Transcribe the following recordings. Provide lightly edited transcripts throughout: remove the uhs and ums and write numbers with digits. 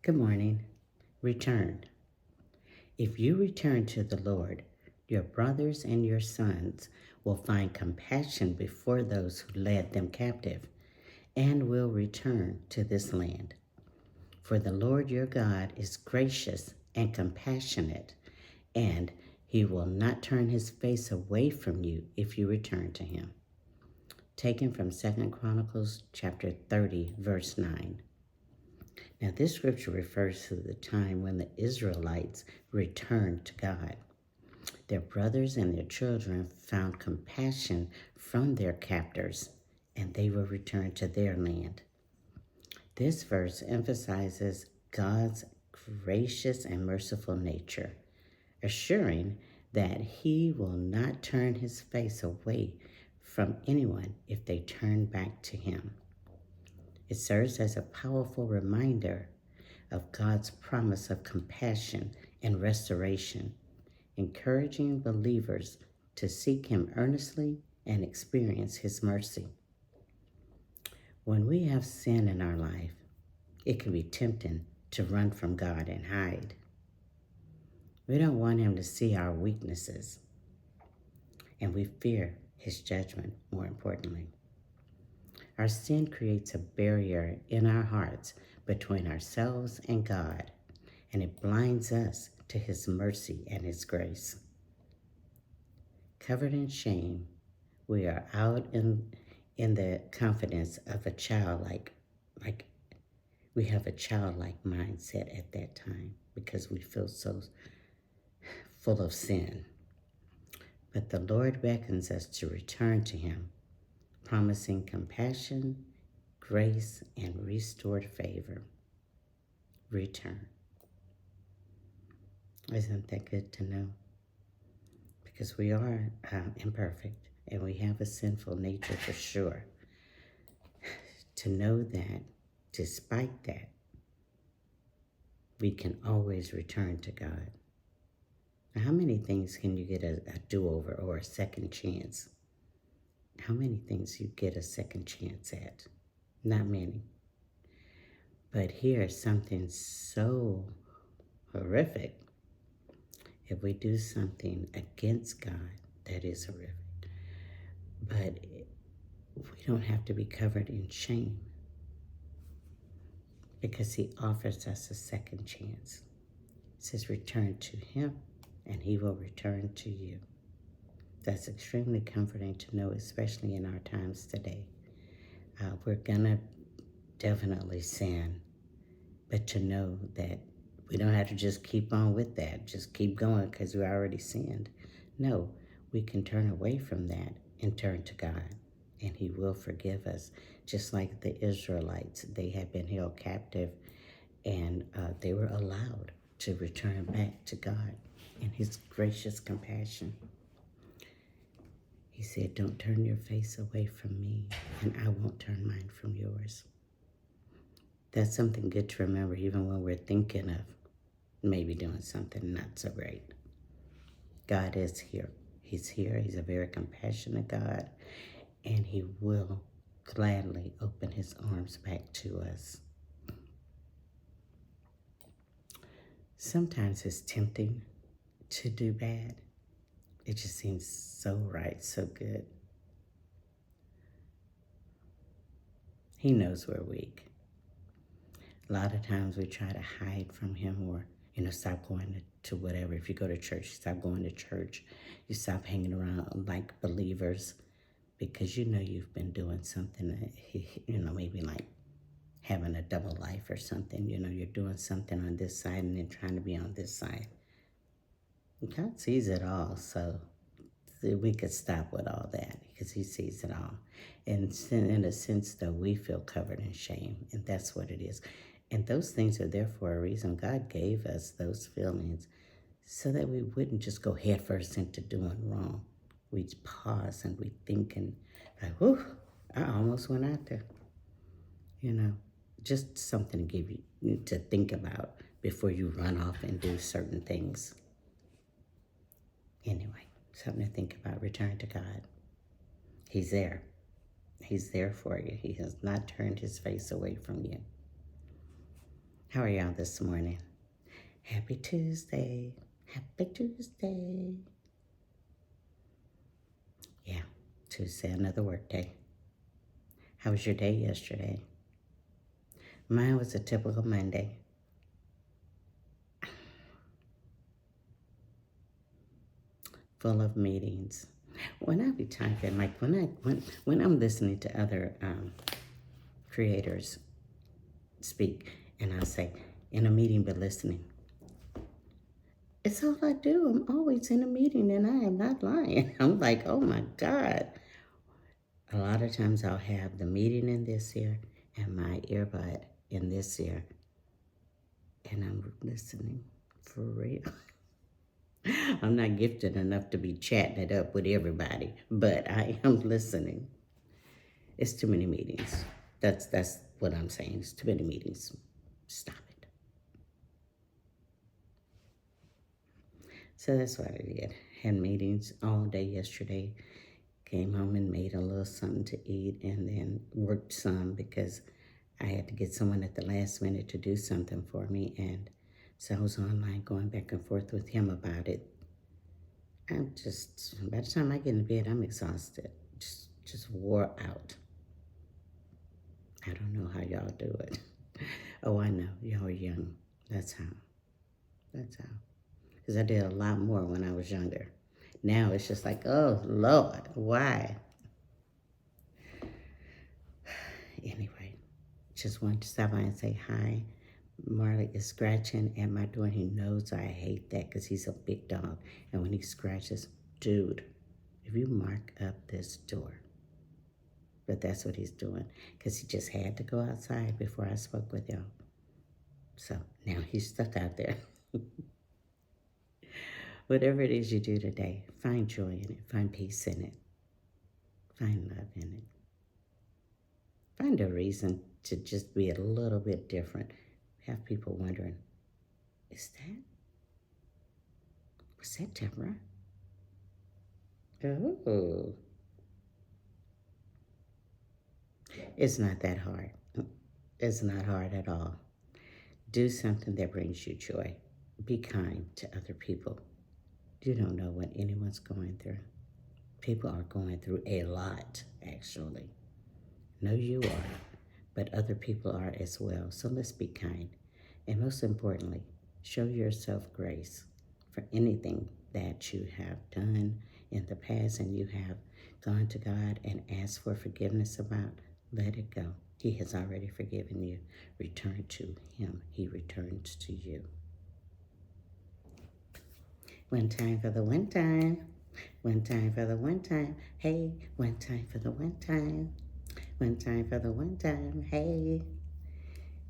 Good morning. Return. If you return to the Lord, your brothers and your sons will find compassion before those who led them captive and will return to this land. For the Lord your God is gracious and compassionate, and he will not turn his face away from you if you return to him. Taken from 2 Chronicles chapter 30, verse 9. Now, this scripture refers to the time when the Israelites returned to God. Their brothers and their children found compassion from their captors, and they were returned to their land. This verse emphasizes God's gracious and merciful nature, assuring that he will not turn his face away from anyone if they turn back to him. It serves as a powerful reminder of God's promise of compassion and restoration, encouraging believers to seek him earnestly and experience his mercy. When we have sin in our life, it can be tempting to run from God and hide. We don't want him to see our weaknesses, and we fear his judgment, more importantly. Our sin creates a barrier in our hearts between ourselves and God, and it blinds us to his mercy and his grace. Covered in shame, we are out in the confidence of a childlike, like we have a childlike mindset at that time because we feel so full of sin. But the Lord beckons us to return to him, promising compassion, grace, and restored favor. Return. Isn't that good to know? Because we are imperfect and we have a sinful nature for sure. To know that, despite that, we can always return to God. Now, how many things can you get a do-over or a second chance? How many things you get a second chance at? Not many. But here's something so horrific. If we do something against God, that is horrific. But we don't have to be covered in shame because he offers us a second chance. It says, return to him and he will return to you. That's extremely comforting to know, especially in our times today. We're gonna definitely sin, but to know that we don't have to just keep on with that, just keep going because we already sinned. No, we can turn away from that and turn to God, and he will forgive us. Just like the Israelites, they had been held captive, and they were allowed to return back to God in his gracious compassion. He said, don't turn your face away from me, and I won't turn mine from yours. That's something good to remember even when we're thinking of maybe doing something not so great. God is here. He's here. He's a very compassionate God, and he will gladly open his arms back to us. Sometimes it's tempting to do bad. It just seems so right, so good. He knows we're weak. A lot of times we try to hide from him or, stop going to whatever. If you go to church, you stop going to church. You stop hanging around like believers because you've been doing something that, maybe like having a double life or something. You're doing something on this side and then trying to be on this side. God sees it all, so we could stop with all that because he sees it all. And in a sense, though, we feel covered in shame, and that's what it is. And those things are there for a reason. God gave us those feelings so that we wouldn't just go headfirst into doing wrong. We'd pause and we think and like, whew, I almost went out there. Just something to give you to think about before you run off and do certain things. Anyway, something to think about. Return to God. He's there. He's there for you. He has not turned his face away from you. How are y'all this morning? Happy Tuesday. Happy Tuesday. Yeah, Tuesday, another work day. How was your day yesterday? Mine was a typical Monday. Full of meetings. When I be typing, like when I'm listening to other creators speak, and I say, in a meeting but listening. It's all I do. I'm always in a meeting, and I am not lying. I'm like, oh my God. A lot of times I'll have the meeting in this ear and my earbud in this ear, and I'm listening for real. I'm not gifted enough to be chatting it up with everybody, but I am listening. It's too many meetings. That's what I'm saying. It's too many meetings. Stop it. So that's what I did. Had meetings all day yesterday. Came home and made a little something to eat, and then worked some because I had to get someone at the last minute to do something for me. And so I was online going back and forth with him about it. I'm just, by the time I get in bed, I'm exhausted. Just wore out. I don't know how y'all do it. Oh, I know. Y'all are young. That's how. That's how. Because I did a lot more when I was younger. Now it's just like, oh, Lord, why? Anyway, just wanted to stop by and say hi. Marley is scratching at my door, and he knows I hate that because he's a big dog. And when he scratches, dude, if you mark up this door. But that's what he's doing because he just had to go outside before I spoke with y'all. So now he's stuck out there. Whatever it is you do today, find joy in it, find peace in it, find love in it. Find a reason to just be a little bit different. Have people wondering, was that Deborah? Oh. It's not that hard. It's not hard at all. Do something that brings you joy. Be kind to other people. You don't know what anyone's going through. People are going through a lot, actually. No, you are, but other people are as well. So let's be kind. And most importantly, show yourself grace for anything that you have done in the past and you have gone to God and asked for forgiveness about. Let it go. He has already forgiven you. Return to him. He returns to you. One time for the one time. One time for the one time. Hey, one time for the one time. One time for the one time. Hey.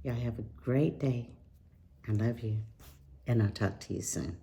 Y'all have a great day. I love you. And I'll talk to you soon.